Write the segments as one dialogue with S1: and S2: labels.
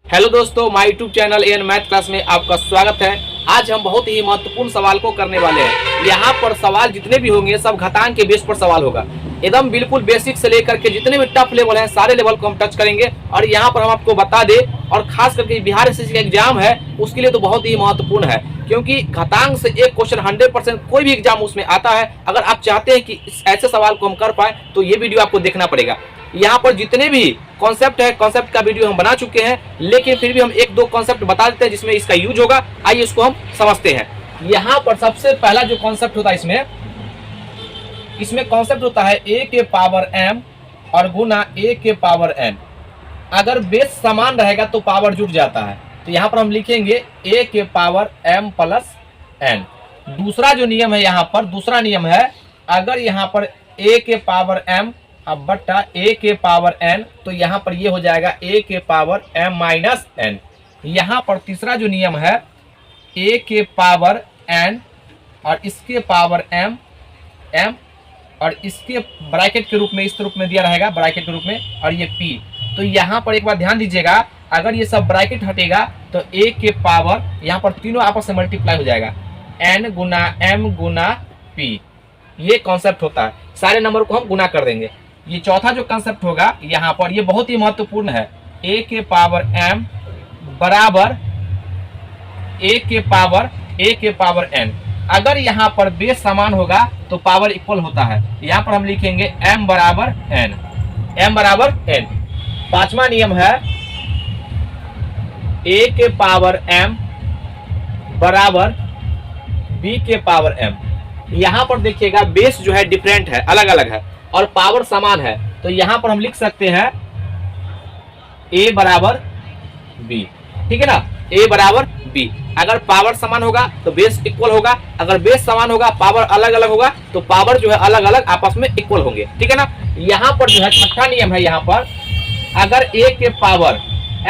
S1: Hello दोस्तों, my YouTube channel N math class में आपका स्वागत है। आज हम बहुत ही महत्वपूर्ण सवाल को करने वाले हैं। यहाँ पर सवाल जितने भी होंगे सब घातांक के बेस पर सवाल होगा। एकदम बिल्कुल बेसिक से लेकर के जितने भी टफ लेवल हैं सारे लेवल को हम टच करेंगे। और यहाँ पर हम आपको बता दें, और खास करके बिहार एसएससी का एग्जाम है उसके लिए तो बहुत ही महत्वपूर्ण है, क्योंकि घातांक से एक क्वेश्चन 100% कोई भी एग्जाम उसमें आता है। अगर आप चाहते हैं कि ऐसे सवाल को हम कर पाए तो ये वीडियो आपको देखना पड़ेगा। यहाँ पर जितने भी कॉन्सेप्ट है, कॉन्सेप्ट का वीडियो हम बना चुके हैं, लेकिन फिर भी हम एक दो कॉन्सेप्ट बता देते हैं जिसमें इसका यूज होगा। आइए इसको हम समझते हैं। यहाँ पर सबसे पहला जो कॉन्सेप्ट होता है इसमें कॉन्सेप्ट होता है a के पावर m और गुना a के पावर n। अगर बेस समान रहेगा तो पावर जुड़ जाता है। तो यहाँ पर हम लिखेंगे a के पावर m प्लस n। दूसरा जो नियम है, यहाँ पर दूसरा नियम है, अगर यहाँ पर a के पावर m अब बट्टा a के पावर n, तो यहाँ पर ये हो जाएगा a के पावर m माइनस n। यहाँ पर तीसरा जो नियम है, a के पावर n और इसके पावर m और इसके ब्रैकेट के रूप में इस रूप में दिया रहेगा, ब्रैकेट के रूप में, और ये p। तो यहाँ पर एक बार ध्यान दीजिएगा, अगर ये सब ब्रैकेट हटेगा तो a के पावर यहाँ पर तीनों आपस में मल्टीप्लाई हो जाएगा, n गुना m गुना p। ये कॉन्सेप्ट होता है। सारे नंबर को हम गुना कर देंगे। ये चौथा जो कंसेप्ट होगा यहाँ पर, ये बहुत ही महत्वपूर्ण है, a के पावर m बराबर a के पावर n। अगर यहाँ पर बेस समान होगा तो पावर इक्वल होता है। यहाँ पर हम लिखेंगे m बराबर n। पांचवा नियम है, a के पावर m बराबर b के पावर m। यहाँ पर देखिएगा बेस जो है डिफरेंट है, अलग अलग है, और पावर समान है। तो यहाँ पर हम लिख सकते हैं a बराबर b, ठीक है ना, a बराबर b। अगर पावर समान होगा तो बेस इक्वल होगा, अगर बेस समान होगा पावर अलग अलग होगा तो पावर जो है अलग अलग आपस में इक्वल होंगे, ठीक है ना। यहाँ पर जो है छठा नियम है, यहाँ पर अगर a के पावर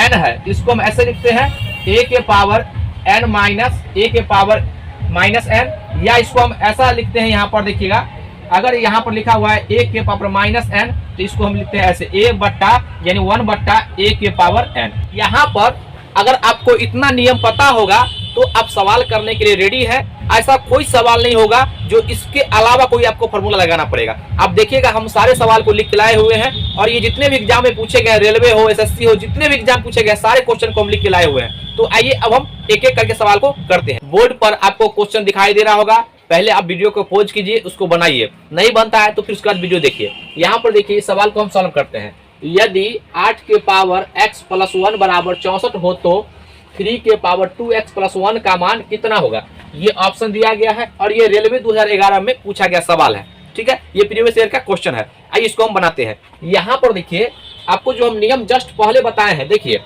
S1: n है, इसको हम ऐसे लिखते हैं a के पावर n माइनस a के पावर माइनस n, या इसको हम ऐसा लिखते हैं, यहाँ पर देखिएगा, अगर यहाँ पर लिखा हुआ है a के पावर माइनस n, तो इसको हम लिखते हैं ऐसे a बट्टा यानी 1 बट्टा a के पावर n। यहाँ पर अगर आपको इतना नियम पता होगा तो आप सवाल करने के लिए रेडी है। ऐसा कोई सवाल नहीं होगा जो इसके अलावा कोई आपको फॉर्मूला लगाना पड़ेगा। आप देखिएगा हम सारे सवाल को लिख के लाए हुए हैं, और ये जितने भी एग्जाम में पूछे गए, रेलवे हो, एसएससी हो, जितने भी एग्जाम पूछे गए सारे क्वेश्चन को हम लिख के लाए हुए हैं। तो आइए अब हम एक एक करके सवाल को करते हैं। बोर्ड पर आपको क्वेश्चन दिखाई दे रहा होगा, पहले आप वीडियो को पॉज कीजिए, उसको बनाइए, नहीं बनता है तो फिर उसके बाद वीडियो देखिए। यहाँ पर देखिए सवाल को हम सॉल्व करते हैं। यदि 8 के पावर x प्लस 1 बराबर 64 हो तो 3 के पावर 2x प्लस 1 का मान कितना होगा। ये ऑप्शन दिया गया है और ये रेलवे 2011 में पूछा गया सवाल है, ठीक है। ये प्रीवियस ईयर का क्वेश्चन है। आइए इसको हम बनाते हैं। यहाँ पर देखिए आपको जो हम नियम जस्ट पहले बताए हैं, देखिए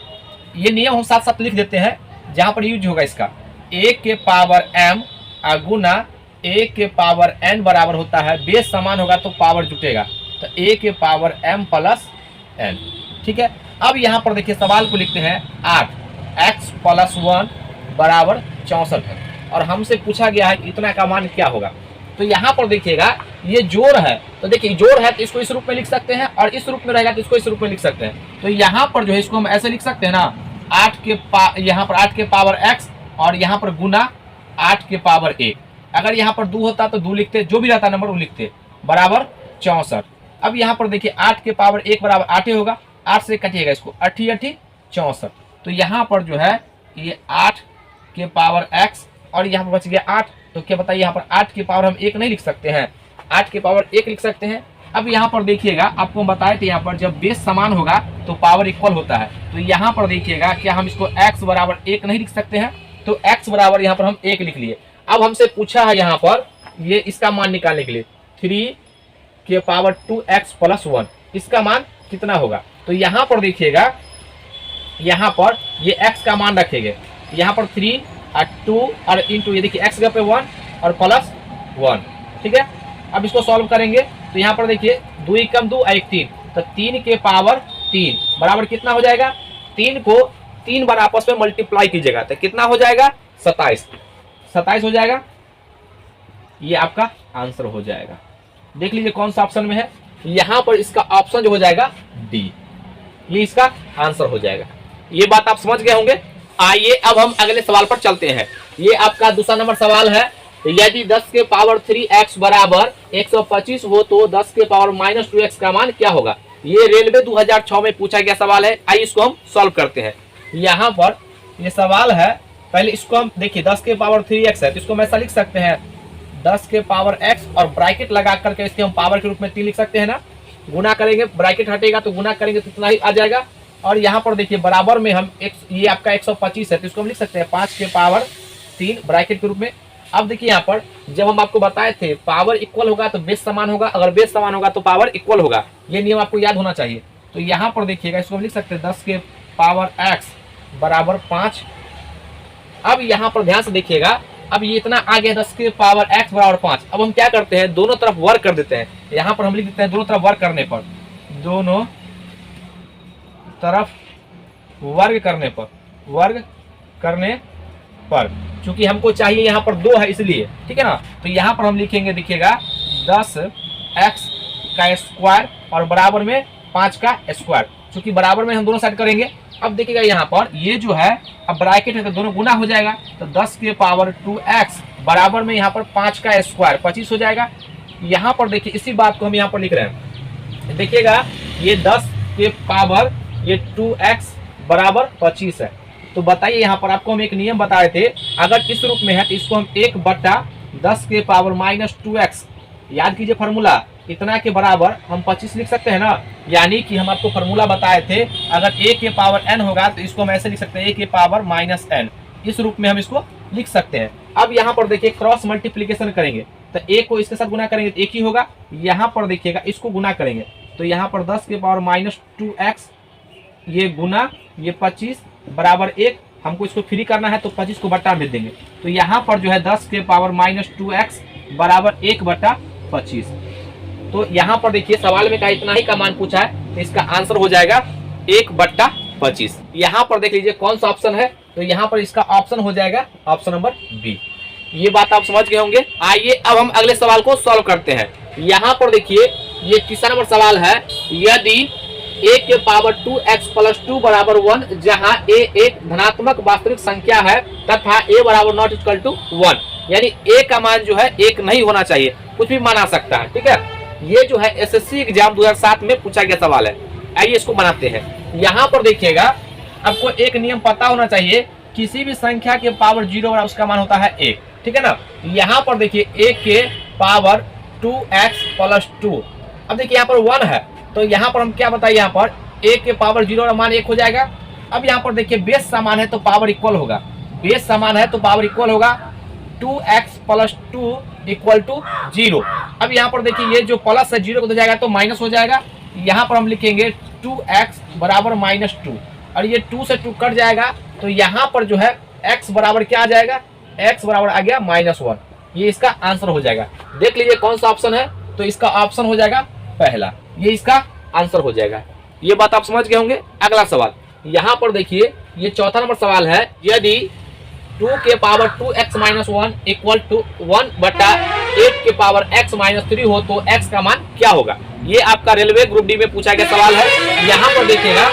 S1: ये नियम हम साथ साथ लिख देते हैं जहाँ पर यूज होगा इसका। a के पावर m गुना a के पावर n बराबर होता है, बेस समान होगा तो पावर जुटेगा, तो a के पावर m प्लस n, ठीक है। अब यहाँ पर देखिए सवाल को लिखते हैं 8x प्लस 1 बराबर 64 है, और हमसे पूछा गया है इतना का मान क्या होगा। तो यहाँ पर देखिएगा ये जोड़ है, तो देखिए जोड़ है तो इसको इस रूप में लिख सकते हैं, और इस रूप में रहेगा तो इसको इस रूप में लिख सकते हैं। तो यहाँ पर जो है इसको हम ऐसे लिख सकते हैं ना, यहाँ पर 8 के पावर x और यहाँ पर गुना 8 के पावर 1। अगर यहाँ पर 2 होता तो 2 लिखते, जो भी रहता नंबर वो लिखते, बराबर 64। अब यहाँ पर देखिए 8 के पावर 1 बराबर 8 ही होगा, 8 से कटिएगा इसको, 8 8 64। तो यहाँ पर जो है ये 8 के पावर x और यहाँ पर बच गया 8, तो क्या बताइए यहाँ पर 8 के पावर हम 1 नहीं लिख सकते हैं, 8 के पावर 1 लिख सकते हैं। अब यहाँ पर देखिएगा आपको हम बताए थे, यहाँ पर जब बेस समान होगा तो पावर इक्वल होता है। तो यहाँ पर देखिएगा क्या हम इसको x बराबर 1 नहीं लिख सकते हैं, तो x बराबर यहाँ पर हम 1 लिख लिए। अब हमसे पूछा है यहाँ पर ये इसका मान निकालने के लिए 3 के पावर 2x प्लस 1, इसका मान कितना होगा। तो यहाँ पर देखिएगा, यहाँ पर ये x का मान रखेंगे, यहाँ पर 3 और 2 और इंटू, ये देखिए x जगह पे 1 और प्लस 1, ठीक है। अब इसको सॉल्व करेंगे तो यहाँ पर देखिए 2 कम 2 1 3, तो 3 के पावर 3 बराबर कितना हो जाएगा, 3 को 3 बार आपस में मल्टीप्लाई कीजिएगा तो कितना हो जाएगा, 27 हो जाएगा। ये आपका आंसर हो जाएगा। देख लीजिए कौन सा ऑप्शन में है, यहाँ पर इसका ऑप्शन जो हो जाएगा डी, ये इसका आंसर हो जाएगा। ये बात आप समझ गए होंगे। आइए अब हम अगले सवाल पर चलते हैं। ये आपका दूसरा नंबर सवाल है। यदि 10 के पावर 3x बराबर 125 हो तो 10 के पावर -2x का मान क्या होगा। ये रेलवे 2006 में पूछा गया सवाल है। आइए इसको हम सॉल्व करते हैं। यहाँ पर ये सवाल है, पहले इसको हम देखिए 10 के पावर 3x है तो इसको हम ऐसा लिख सकते हैं 10 के पावर x और ब्रैकेट लगा करके इसके हम पावर के रूप में 3 लिख सकते हैं ना। गुना करेंगे, ब्रैकेट हटेगा तो गुना करेंगे तो इतना ही आ जाएगा। और यहाँ पर देखिए बराबर में हम ये आपका 125 है तो इसको हम लिख सकते हैं 5 के पावर 3 ब्रैकेट के रूप में। अब देखिए यहाँ पर जब हम आपको बताए थे पावर इक्वल होगा तो बेस समान होगा, अगर बेस समान होगा तो पावर इक्वल होगा। ये नियम आपको याद होना चाहिए। तो यहाँ पर देखिएगा इसको हम लिख सकते हैं 10 के पावर x बराबर 5। अब यहाँ पर ध्यान से देखिएगा, अब ये इतना आ गया 10 के पावर x बराबर 5। अब हम क्या करते हैं, दोनों तरफ वर्ग कर देते हैं। यहाँ पर हम लिख देते हैं दोनों तरफ वर्ग करने पर, दोनों तरफ वर्ग करने पर चूंकि हमको चाहिए यहाँ पर 2 है इसलिए, ठीक है ना। तो यहाँ पर हम लिखेंगे देखिएगा 10x का स्क्वायर और बराबर में 5 का स्क्वायर, चूंकि बराबर में हम दोनों साइड करेंगे। अब देखिएगा यहाँ पर ये जो है अब ब्रैकेट है तो दोनों गुना हो जाएगा, तो 10 के पावर 2x बराबर में यहाँ पर 5 का स्क्वायर 25 हो जाएगा। यहाँ पर देखिए इसी बात को हम यहाँ पर लिख रहे हैं। देखिएगा ये 10 के पावर ये 2x बराबर 25 है। तो बताइए यहाँ पर आपको हम एक नियम बताए थे, अगर इस रूप में है तो इसको हम 1/10 के पावर -2x, याद कीजिए फार्मूला, इतना के बराबर हम 25 लिख सकते हैं ना। यानी कि हम आपको फार्मूला बताए थे, अगर a के पावर n होगा तो इसको हम ऐसे लिख सकते हैं a के पावर -n, इस रूप में हम इसको लिख सकते हैं। अब यहाँ पर देखिए क्रॉस मल्टीप्लीकेशन करेंगे तो a को इसके साथ गुना करेंगे तो 1 ही होगा। यहाँ पर देखिएगा इसको गुना करेंगे तो यहाँ पर 10 के पावर -2x ये गुना ये 25 बराबर 1, हमको इसको फ्री करना है तो 25 को बट्टा भेज देंगे। तो यहाँ पर जो है 10 के पावर -2x बराबर 1/25। तो यहाँ पर देखिए सवाल में कहा इतना ही का मान पूछा है तो इसका आंसर हो जाएगा 1/25। यहाँ पर देख लीजिए कौन सा ऑप्शन है, तो यहाँ पर इसका ऑप्शन हो जाएगा ऑप्शन नंबर बी। ये बात आप समझ गए होंगे। आइए अब हम अगले सवाल को सॉल्व करते हैं। यहाँ पर देखिए ये तीसरा नंबर सवाल है। यदि a के पावर 2x + 2 बराबर 1, जहां a एक धनात्मक वास्तविक संख्या है तथा a बराबर नॉट इक्वल टू 1, यानी a का मान जो है 1 नहीं होना चाहिए, कुछ भी मान आ सकता है, ठीक है। ये जो है एसएससी एग्जाम 2007 में पूछा गया सवाल है। आइए इसको बनाते हैं। यहाँ पर देखिएगा आपको एक नियम पता होना चाहिए, किसी भी संख्या के पावर 0 बराबर उसका मान होता है 1, ठीक है ना। यहाँ पर देखिए a के पावर 2x + 2, अब देखिए यहाँ पर 1 है तो यहाँ पर हम क्या बताइए, यहाँ पर a के पावर 0 का मान 1 हो जाएगा। अब यहाँ पर देखिए बेस समान है तो पावर इक्वल होगा, बेस समान है तो पावर इक्वल होगा, 2x + 2 = 0। अब यहाँ पर देखिए ये जो प्लस है 0 को हो जाएगा तो माइनस हो जाएगा। यहाँ पर हम लिखेंगे 2x बराबर -2 और ये 2 से 2 कट जाएगा तो यहाँ पर जो है x बराबर क्या आ जाएगा, x बराबर आ गया -1। ये इसका आंसर हो जाएगा। देख लीजिए कौन सा ऑप्शन है, तो इसका ऑप्शन हो जाएगा पहला, ये इसका आंसर हो जाएगा। ये बात आप समझ गए होंगे। अगला सवाल यहाँ पर देखिए ये चौथा नंबर सवाल है। यदि 2 के पावर 2x - 1 = 1/8 के पावर x - 3 हो तो x का मान क्या होगा। ये आपका रेलवे ग्रुप डी में पूछा गया सवाल है। यहाँ पर देखिएगा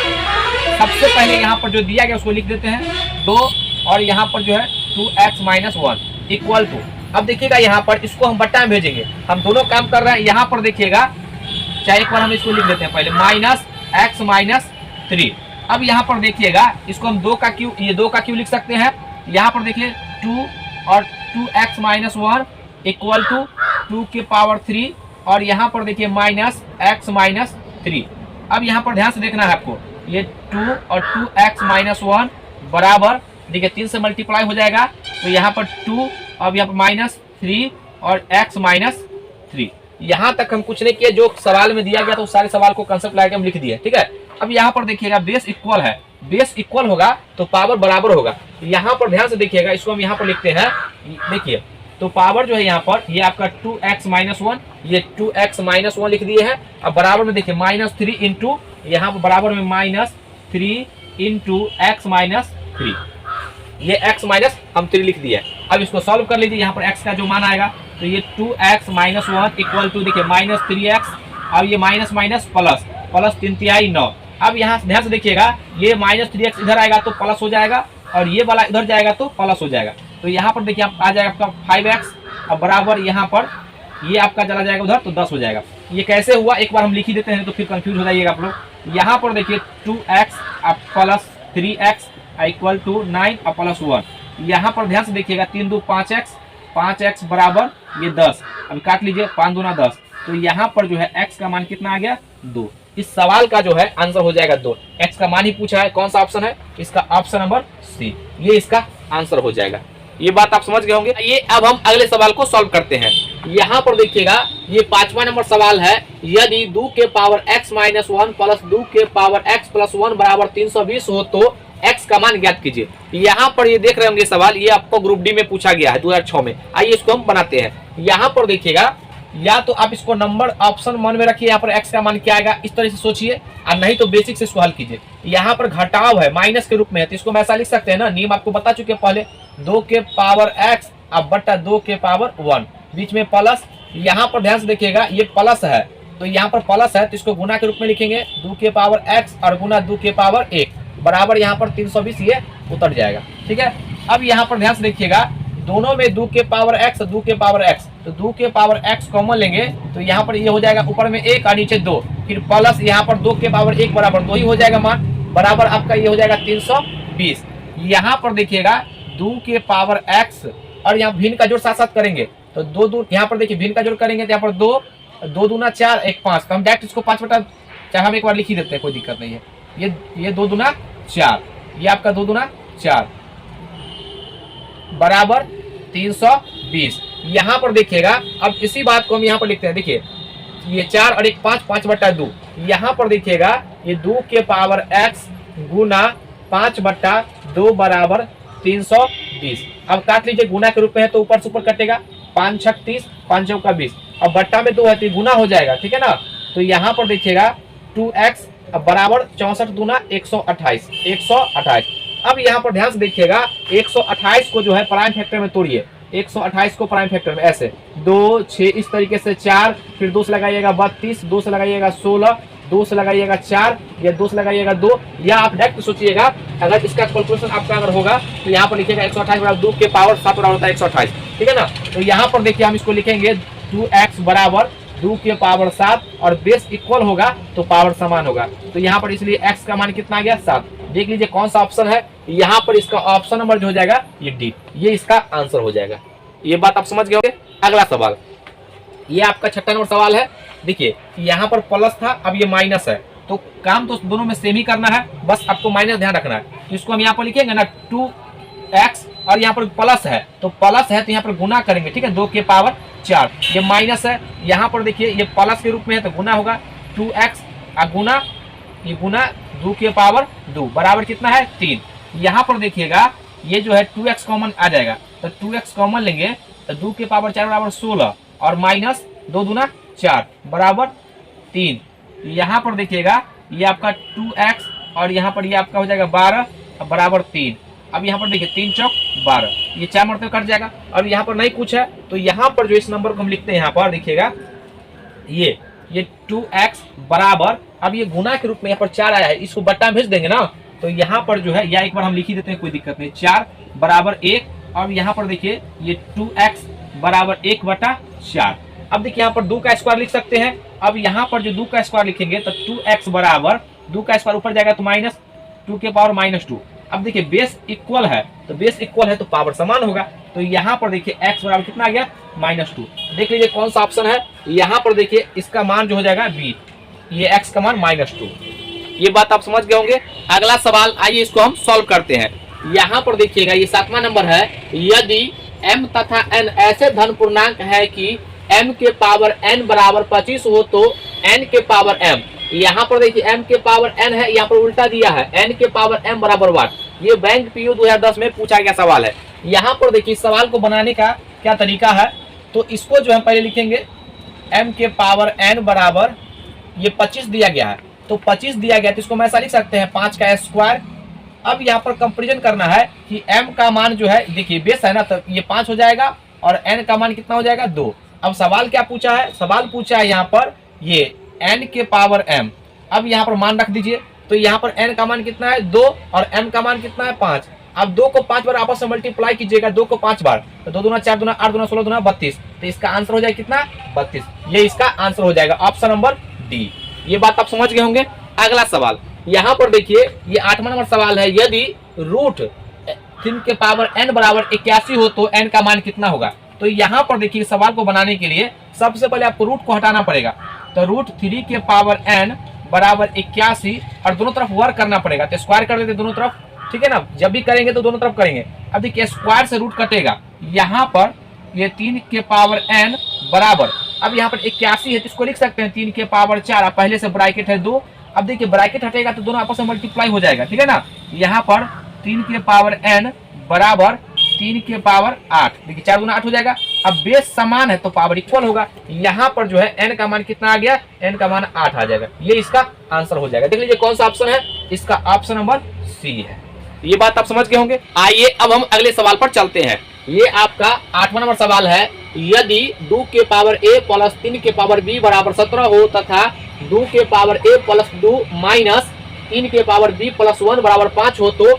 S1: सबसे पहले यहाँ पर जो दिया गया उसको लिख देते हैं 2 और यहाँ पर जो है 2x - 1 = अब देखिएगा यहाँ पर इसको हम बट्टा में भेजेंगे, हम दोनों काम कर रहे हैं। यहाँ पर देखिएगा चाहे एक बार हम इसको लिख देते हैं पहले -x - 3। अब यहाँ पर देखिएगा इसको हम 2 का क्यूब, ये 2 का क्यूब लिख सकते हैं। यहाँ पर देखिए 2 और 2x - 1 = 2 के पावर 3 और यहाँ पर देखिए -x - 3। अब यहाँ पर ध्यान से देखना है आपको, ये 2 और 2x - 1 बराबर देखिए 3 से मल्टीप्लाई हो जाएगा तो यहाँ पर 2, अब यहाँ पर -3 और x - 3। यहाँ तक हम कुछ नहीं किए, जो सवाल में दिया गया तो सारे सवाल को कंसेप्ट लगा के हम लिख दिए, ठीक है। अब यहाँ पर देखिएगा बेस इक्वल है, बेस इक्वल होगा तो पावर बराबर होगा। यहाँ पर ध्यान से देखिएगा, इसको हम यहाँ पर लिखते हैं, देखिए तो पावर जो है यहाँ पर ये आपका 2x - 1, ये 2x - 1 लिख दिए हैं। अब बराबर में देखिए -3 इंटू, यहाँ पर बराबर में -3 इंटू x - 3, ये x माइनस हम 3 लिख दिए। अब इसको सॉल्व कर लीजिए। यहाँ पर x का जो मान आएगा तो ये 2x - 1 = देखिए -3x, अब ये माइनस माइनस प्लस, प्लस 3 × 9, अब यहाँ ध्यान से देखिएगा, ये -3x इधर आएगा तो प्लस हो जाएगा, और ये वाला इधर जाएगा तो प्लस हो जाएगा। तो यहाँ पर देखिए आप आ जाएगा आपका 5x, अब बराबर यहाँ पर ये आपका चला जाएगा उधर तो 10 हो जाएगा। ये कैसे हुआ एक बार हम लिख ही देते हैं, तो फिर कंफ्यूज हो जाइएगा आप लोग। यहाँ पर देखिए 2x plus 3x equal to 9 और प्लस 1। यहाँ पर ध्यान से देखिएगा 3 2 5x, 5x बराबर ये 10। अब काट लीजिए, 5 दूना 10। तो यहाँ पर जो है x का मान कितना आ गया 2। इस सवाल का जो है आंसर हो जाएगा 2। x का मान ही पूछा है, कौन सा ऑप्शन है इसका? ऑप्शन नंबर सी, ये इसका आंसर हो जाएगा। ये बात आप समझ गए होंगे। ये अब हम अगले सवाल को सॉल्व करते हैं। यहाँ पर देखिएगा, ये 5वां नंबर सवाल है। यदि 2 के पावर x माइनस 1 प्लस 2 के पावर x प्लस 1 बराबर 320 हो तो x का मान ज्ञात कीजिए। यहाँ पर ये देख रहे होंगे सवाल, ये आपको ग्रुप डी में पूछा गया है 2006 में। आइए इसको हम बनाते हैं। यहाँ पर देखिएगा, या तो आप इसको नंबर ऑप्शन मन में रखिए, यहाँ पर x का मान क्या आएगा इस तरह से सोचिए, और नहीं तो बेसिक से इसको हल कीजिए। यहाँ पर घटाव है, माइनस के रूप में है, तो इसको हम ऐसा लिख सकते हैं ना, नियम आपको बता चुके हैं पहले, 2 के पावर x अब बटा 2 के पावर 1, बीच में प्लस। यहाँ पर ध्यान से देखिएगा, ये प्लस है तो यहाँ पर प्लस है तो इसको गुना के रूप में लिखेंगे, 2 के पावर x और गुना 2 के पावर 1 बराबर यहाँ पर 320, ये उतर जाएगा। ठीक है, अब यहाँ पर ध्यान से देखिएगा, दोनों में 2 के पावर x 2 के पावर x, तो 2 के पावर x कॉमन लेंगे तो यहाँ पर ये हो जाएगा, ऊपर में 1 और नीचे 2, फिर प्लस यहाँ पर 2 के पावर 1 बराबर 2 ही हो जाएगा मान, बराबर आपका ये हो जाएगा 320। यहाँ पर देखिएगा 2 के पावर x और यहाँ भिन्न का जोड़ साथ साथ करेंगे तो 2 यहाँ पर देखिए भिन्न का जोड़ करेंगे तो यहाँ पर 2 दूना 4 1 5, तो हम डायरेक्ट इसको 5 बटा 4 हम एक बार लिख ही देते हैं, कोई दिक्कत नहीं है। ये 2 दूना 4, ये आपका 2 दूना 4 बराबर 320। यहाँ पर देखिएगा, अब इसी बात को हम यहाँ पर लिखते हैं, देखिए ये 4 और 1 5, 5 बटा 2। यहाँ पर देखिएगा ये 2 के पावर x गुना 5 बटा 2 बराबर 320। अब काट लीजिए, गुना के रूप में है तो ऊपर से ऊपर कटेगा, 5 6 30, 5 चौका 20, अब बट्टा में 2 है तो गुना हो जाएगा। ठीक है ना, तो यहाँ पर देखिएगा 2x बराबर 64 दूना 128, 128। अब यहाँ पर ध्यान से देखिएगा, 128 को जो है प्राइम फैक्टर में तोड़िए, 128 को प्राइम फैक्टर में ऐसे 2 6 इस तरीके से 4, फिर 2 से लगाइएगा 32, 2 से लगाइएगा 16, 2 से लगाइएगा 4 या 2 से लगाइएगा 2, या आप डायरेक्ट सोचिएगा, अगर इसका कैलकुलेशन आपका अगर होगा तो यहाँ पर लिखिएगा 128 बराबर 2 के पावर 7 बराबर होता है 128। ठीक है ना, तो यहाँ पर देखिए हम इसको लिखेंगे 2x बराबर 2 के पावर 7 और बेस इक्वल होगा तो पावर समान होगा, तो यहाँ पर इसलिए x का मान कितना आ गया 7। देख लीजिए कौन सा ऑप्शन है, यहाँ पर इसका ऑप्शन नंबर जो हो जाएगा ये डी, ये इसका आंसर हो जाएगा। ये बात आप समझ गए होंगे। अगला सवाल, ये आपका 6वां नंबर सवाल है। देखिए यहाँ पर प्लस था, अब ये माइनस है, तो काम तो दोनों में सेम ही करना है, बस आपको माइनस ध्यान रखना है। तो इसको हम यहाँ पर लिखेंगे ना 2x और यहाँ पर प्लस है तो प्लस है तो यहाँ पर गुना करेंगे। ठीक है, 2 के पावर 4, ये माइनस है, यहाँ पर देखिए ये प्लस के रूप में है तो गुना होगा 2x गुना ये गुना 2 के पावर 2 बराबर कितना है 3। यहाँ पर देखिएगा ये जो है 2x कॉमन आ जाएगा, तो 2x कॉमन लेंगे तो 2 के पावर 4 बराबर 16 और माइनस 2 दूना 4 बराबर 3। यहाँ पर देखिएगा ये आपका 2x और यहाँ पर ये आपका हो जाएगा 12 बराबर 3। अब यहाँ पर देखिए 3 चौक 12, ये 4 मरतबे कट जाएगा। अब यहाँ पर नहीं कुछ है तो यहाँ पर जो इस नंबर को हम लिखते हैं, यहाँ पर देखिएगा ये 2x बराबर, अब ये गुना के रूप में यहाँ पर 4 आया है, इसको बट्टा में भेज देंगे ना, तो यहाँ पर जो है या एक बार हम लिख ही देते हैं, कोई दिक्कत नहीं, 4 बराबर 1। अब यहाँ पर देखिए ये 2x बराबर 1 बटा 4। अब देखिए यहाँ पर 2 का स्क्वायर लिख सकते हैं। अब यहाँ पर जो 2 का स्क्वायर लिखेंगे तो 2x बराबर 2 का स्क्वायर ऊपर जाएगा तो माइनस 2 के पावर -2। अब देखिए बेस इक्वल है, तो बेस इक्वल है तो पावर समान होगा, तो यहाँ पर देखिए x बराबर कितना आ गया -2। देख लीजिए कौन सा ऑप्शन है, यहाँ पर देखिए इसका मान जो हो जाएगा b, ये x का मान -2। ये बात आप समझ गए होंगे। अगला सवाल, आइए इसको हम सॉल्व करते हैं। यहाँ पर देखिएगा ये 7वां नंबर है। यदि m तथा n ऐसे धन पूर्णांक है कि m के पावर n बराबर 25 हो तो n के पावर m, यहाँ पर देखिए m के पावर n है, यहाँ पर उल्टा दिया है n के पावर m बराबर 1। ये बैंक पीयू 2010 में पूछा गया सवाल है। यहाँ पर देखिए इस सवाल को बनाने का क्या तरीका है, तो इसको जो हम पहले लिखेंगे m के पावर n बराबर ये 25 दिया गया है, तो 25 दिया गया तो इसको हम ऐसा लिख सकते हैं 5 का स्क्वायर। अब यहाँ पर कंपेरिजन करना है कि m का मान जो है, देखिए बेस है ना, तो ये 5 हो जाएगा और n का मान कितना हो जाएगा 2। अब सवाल क्या पूछा है, सवाल पूछा है यहाँ पर ये n के पावर m। अब यहाँ पर मान रख दीजिए, तो यहाँ पर n का मान कितना है 2 और m का मान कितना है 5। अब 2 को 5 बार आपस में मल्टीप्लाई कीजिएगा, 2 को 5 बार, तो 2 दूना 4 दूना 8 दूना 16 दूना 32, तो इसका आंसर हो जाएगा कितना 32। ये इसका आंसर हो जाएगा ऑप्शन नंबर डी। ये बात आप समझ गए होंगे। अगला सवाल यहाँ पर देखिए, ये 8वां नंबर सवाल है, यदि रूट 3 के पावर n बराबर 81 हो तो n का मान कितना होगा। तो यहाँ पर देखिए सवाल को बनाने के लिए सबसे पहले आपको रूट को हटाना पड़ेगा, तो रूट 3 के पावर n बराबर 81 और दोनों तरफ वर्क करना पड़ेगा, तो स्क्वायर कर देते दोनों तरफ, ठीक है ना। जब भी करेंगे तो दोनों तरफ करेंगे। अब देखिए स्क्वायर से रूट कटेगा, यहाँ पर ये 3 के पावर n बराबर, अब यहाँ पर 81 है तो इसको लिख सकते हैं 3 के पावर 4, पहले से ब्रैकेट है 2। अब देखिए ब्रैकेट हटेगा तो दोनों आपस में मल्टीप्लाई हो जाएगा, ठीक है ना। यहाँ पर 3 के पावर n बराबर 3 के पावर 8, देखिए 4 गुना 8 हो जाएगा। अब बेस समान है तो पावर इक्वल होगा, यहाँ पर जो है n का मान कितना आ गया, n का मान 8 आ जाएगा। ये इसका आंसर हो जाएगा। देख लीजिए कौन सा ऑप्शन है, इसका ऑप्शन नंबर सी है। ये बात आप समझ गए होंगे। आइए अब हम अगले सवाल पर चलते हैं। ये आपका 8वां नंबर सवाल है, यदि 2 के पावर a प्लस 3 के पावर b बराबर 17 हो तथा 2 के पावर a प्लस 2 माइनस 3 के पावर b प्लस 1 बराबर 5 हो तो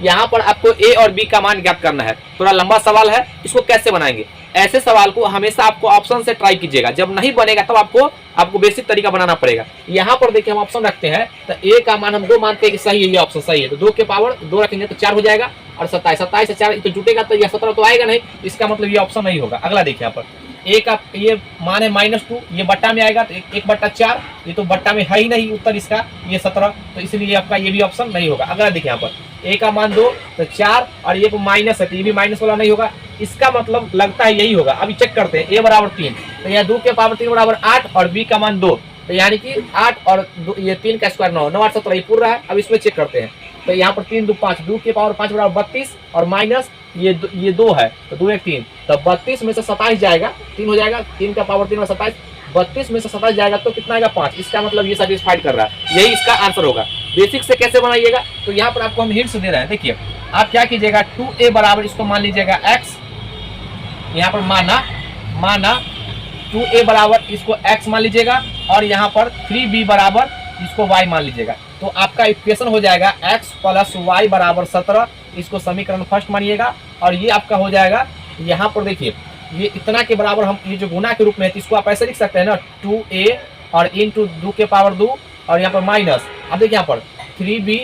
S1: यहाँ पर आपको a और b का मान ज्ञात करना है। थोड़ा लंबा सवाल है, इसको कैसे बनाएंगे। ऐसे सवाल को हमेशा आपको ऑप्शन से ट्राई कीजिएगा, जब नहीं बनेगा तब आपको बेसिक तरीका बनाना पड़ेगा। यहाँ पर देखिए हम ऑप्शन रखते हैं, तो a का मान हम 2 मानते हैं कि सही है, ये ऑप्शन सही है, तो 2 के पावर 2 रखेंगे तो 4 हो जाएगा और 27 से 4 तो जुटेगा तो यह 17 तो आएगा नहीं, इसका मतलब ये ऑप्शन नहीं होगा। अगला देखिए यहाँ पर a का ये मान है -2, ये बट्टा में आएगा तो 1/4, ये तो बट्टा में है ही नहीं उत्तर इसका, ये 17, तो इसलिए आपका ये भी ऑप्शन नहीं होगा। अगला देखिए यहाँ पर a का मान 2 तो 4 और ये माइनस है तो ये भी माइनस वाला नहीं होगा, इसका मतलब लगता है यही होगा। अभी चेक करते हैं, a बराबर 3 तो यहाँ 2 के पावर 3 बराबर 8 और b का मान 2, तो यानी कि 8 और ये 3 का स्क्वायर 9, 9 8 17 ये पूरा है। अब इसमें चेक करते हैं, तो यहाँ पर 3 2 5, 2 के पावर 5 बराबर 32 और माइनस ये 2 है तो 2 1 3, तो 32 में से 27 जाएगा, 3 हो जाएगा, 3 का पावर 3 और 27, 32 में से 27 जाएगा तो कितना आएगा 5। इसका मतलब ये सेटिस्फाइड कर रहा है, यही इसका आंसर होगा। बेसिक से कैसे बनाइएगा, तो यहाँ पर आपको हम हिंट्स दे रहे हैं। देखिए आप क्या कीजिएगा, 2a बराबर इसको मान लीजिएगा x, यहाँ पर माना 2a बराबर इसको x मान लीजिएगा और यहाँ पर 3b बराबर इसको y मान लीजिएगा, तो आपका इक्वेशन हो जाएगा x प्लस y बराबर 17, इसको समीकरण फर्स्ट मानिएगा। और ये आपका हो जाएगा, यहाँ पर देखिए ये इतना के बराबर, हम ये जो गुना के रूप में है तो इसको आप ऐसे लिख सकते हैं ना, 2a और इंटू 2 के पावर 2 और यहाँ पर माइनस, अब देखिए यहाँ पर 3b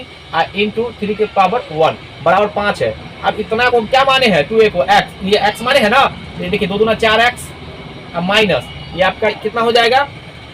S1: इंटू 3 के पावर 1 बराबर 5 है। अब इतना को क्या माने हैं, 2a को x, ये x माने है ना, ये देखिए 2 दूना 4x माइनस ये आपका कितना हो जाएगा,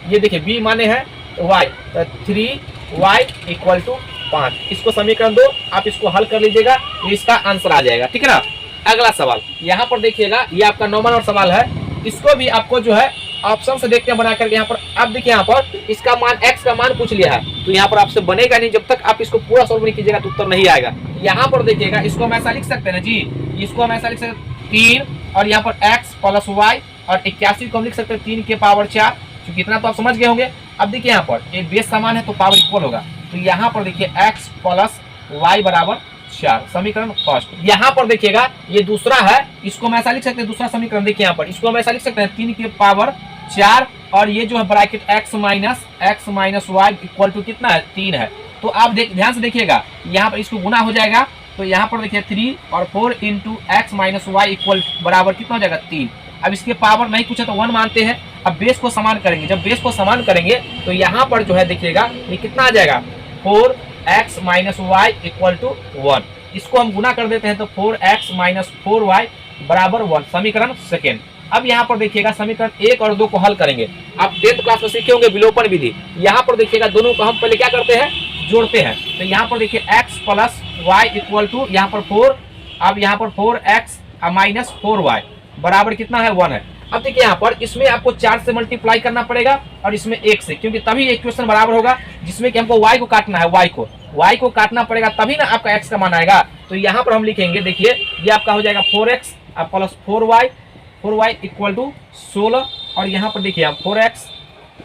S1: ये देखिए b माने हैं y, तो 3y इक्वल टू 5। इसको समीकरण 2 आप इसको हल कर लीजिएगा, इसका आंसर आ जाएगा, ठीक है ना। अगला सवाल यहाँ पर देखिएगा, ये आपका 9वां नंबर सवाल है, इसको भी आपको जो है ऑप्शन से देखते हैं बना करके। यहाँ पर अब देखिए, यहाँ पर इसका मान x का मान पूछ लिया है, तो यहाँ पर आपसे बनेगा नहीं जब तक आप इसको पूरा सॉल्व नहीं कीजिएगा तो उत्तर नहीं आएगा। यहाँ पर देखिएगा, इसको हम ऐसा लिख सकते हैं ना जी, इसको हम ऐसा लिख सकते हैं 3 और यहाँ पर x प्लस y और 81 को हम लिख सकते हैं 3 के पावर 4, क्योंकि इतना तो आप समझ गए होंगे। अब देखिए यहाँ पर एक बेस समान है तो पावर इक्वल होगा, तो यहाँ पर देखिए x प्लस y बराबर 4, समीकरण फर्स्ट। यहाँ पर देखिएगा ये दूसरा है, इसको हम ऐसा लिख सकते हैं, दूसरा समीकरण देखिए यहाँ पर, इसको हम ऐसा लिख सकते हैं 3 के पावर 4 और ये जो है bracket x minus y equal to कितना है 3 है। तो आप ध्यान से देखिएगा, यहाँ पर इसको गुना हो जाएगा, तो यहाँ पर देखिए 3 और 4 into x minus Y equal बराबर कितना हो जाएगा 3। अब इसके पावर नहीं पूछा तो 1 मानते हैं। अब बेस को समान करेंगे, जब बेस को समान करेंगे तो यहाँ पर जो है देखिएगा ये कितना आ जाएगा 4x minus Y equal to 1। इसको हम गुना कर देते हैं तो 4x माइनस 4y बराबर 1, समीकरण सेकेंड। अब यहाँ पर देखिएगा समीकरण 1 और 2 को हल करेंगे। आप 10th क्लास में सीखे होंगे विलोपन विधि। यहाँ पर देखिएगा दोनों को हम पहले क्या करते हैं, जोड़ते हैं। तो यहाँ पर देखिए x plus Y equal to यहाँ पर 4, अब यहाँ पर 4x माइनस 4y बराबर कितना है 1 है। अब देखिए यहाँ पर इसमें आपको 4 से मल्टीप्लाई करना पड़ेगा और इसमें 1 से, क्योंकि तभी इक्वेशन बराबर होगा, जिसमें कि हमको y को काटना है, y को काटना पड़ेगा तभी ना आपका x का मान आएगा। तो यहाँ पर हम लिखेंगे, देखिए ये आपका हो जाएगा 4x plus 4y equal to 16 और यहाँ पर देखिए 4x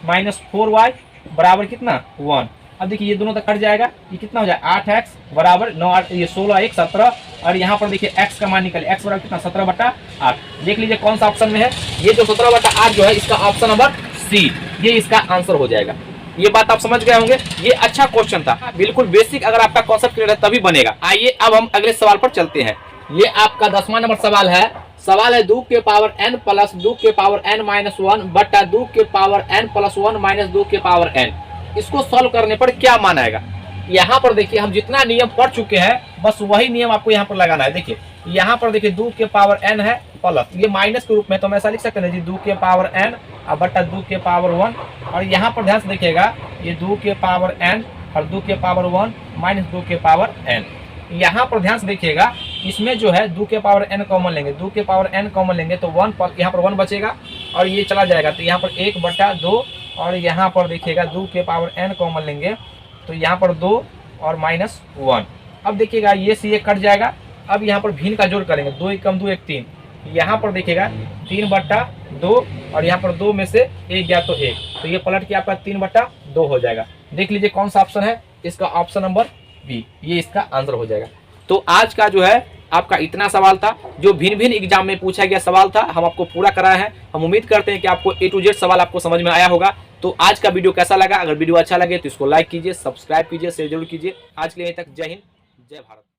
S1: माइनस 4y बराबर कितना 1। अब देखिए ये दोनों तक कट जाएगा, ये कितना हो जाएगा 8x बराबर 9, ये 16 1 17 और यहाँ पर देखिए x का मान निकले, x बराबर कितना 17/8। देख लीजिए कौन सा ऑप्शन में है, ये जो 17/8 जो है इसका ऑप्शन नंबर सी, ये इसका आंसर हो जाएगा। ये बात आप समझ गए होंगे। ये अच्छा क्वेश्चन था, बिल्कुल बेसिक, अगर आपका कॉन्सेप्ट क्लियर है तभी बनेगा। आइए अब हम अगले सवाल पर चलते हैं। ये आपका 10वां नंबर सवाल है। सवाल है 2 के पावर n प्लस 2 के पावर n माइनस 1 बटा 2 के पावर n प्लस 1 माइनस 2 के पावर n। इसको सॉल्व करने पर क्या मान आएगा। यहाँ पर देखिए हम जितना नियम पढ़ चुके हैं बस वही नियम आपको यहाँ पर लगाना है। देखिए यहाँ पर देखिए 2 के पावर n है प्लस, ये माइनस के रूप में तो हम ऐसा लिख सकते हैं जी 2 के पावर n बटा 2 के पावर 1। और यहाँ पर ध्यान से देखिएगा ये 2 के पावर n और 2 के पावर 1 माइनस 2 के पावर n। यहाँ पर ध्यान से देखिएगा इसमें जो है 2 के पावर n कॉमन लेंगे, 2 के पावर n कॉमन लेंगे तो 1 पर यहाँ पर 1 बचेगा और ये चला जाएगा तो यहाँ पर 1 बटा 2। और यहाँ पर देखिएगा 2 के पावर n कॉमन लेंगे तो यहाँ पर 2 और माइनस 1। अब देखिएगा ये से ये कट जाएगा। अब यहाँ पर भिन्न का जोड़ करेंगे, 2 1 कम 2 1 3। यहाँ पर देखिएगा 3 बटा 2 और यहाँ पर 2 में से 1 गया तो 1, तो ये पलट के आपका 3 बटा 2 हो जाएगा। देख लीजिए कौन सा ऑप्शन है, इसका ऑप्शन नंबर बी, ये इसका आंसर हो जाएगा। तो आज का जो है आपका इतना सवाल था जो भिन्न भिन्न एग्जाम में पूछा गया सवाल था, हम आपको पूरा कराए हैं। हम उम्मीद करते हैं कि आपको A to Z सवाल आपको समझ में आया होगा। तो आज का वीडियो कैसा लगा, अगर वीडियो अच्छा लगे तो इसको लाइक कीजिए, सब्सक्राइब कीजिए, शेयर जरूर कीजिए। आज के लिए तक जय हिंद, जय भारत।